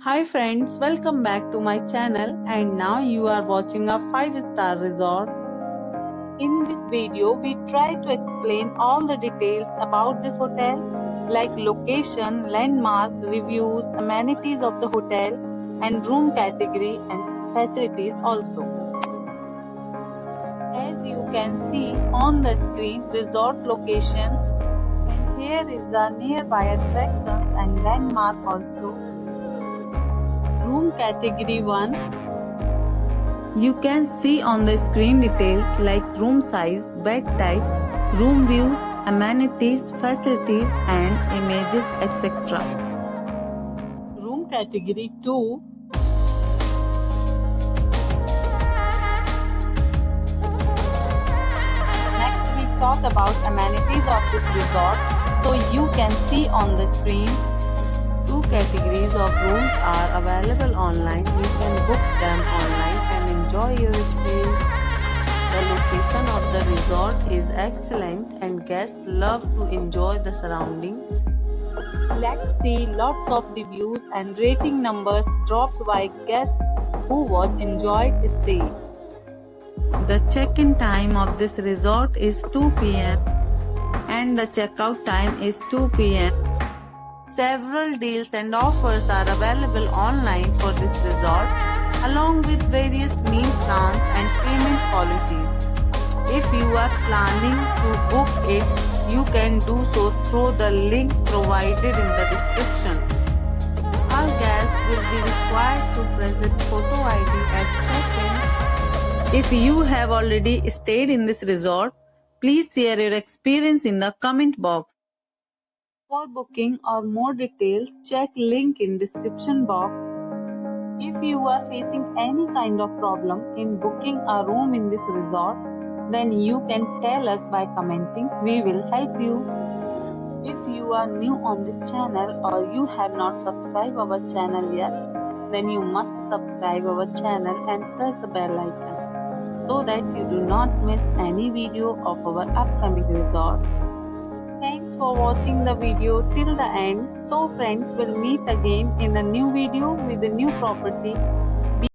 Hi friends, welcome back to my channel and now you are watching a 5-star resort. In this video, we try to explain all the details about this hotel like location, landmark, reviews, amenities of the hotel and room category and facilities also. As you can see on the screen, resort location, and here is the nearby attractions and landmark also. Room category 1. You can see on the screen details like room size, bed type, room views, amenities, facilities and images etc. Room category 2. Next we talk about amenities of this resort. So you can see on the screen, 2 categories of rooms are available online. You can book them online and enjoy your stay. The location of the resort is excellent and guests love to enjoy the surroundings. Let's see lots of reviews and rating numbers dropped by guests who was enjoyed stay. The check-in time of this resort is 2 p.m. and the checkout time is 2 p.m. Several deals and offers are available online for this resort, along with various meal plans and payment policies. If you are planning to book it, you can do so through the link provided in the description. All guests will be required to present photo ID at check-in. If you have already stayed in this resort, please share your experience in the comment box. For booking or more details, check link in description box. If you are facing any kind of problem in booking a room in this resort, then you can tell us by commenting. We will help you. If you are new on this channel or you have not subscribed our channel yet, then you must subscribe our channel and press the bell icon so that you do not miss any video of our upcoming resort. Thanks for watching the video till the end. So friends, will meet again in a new video with a new property.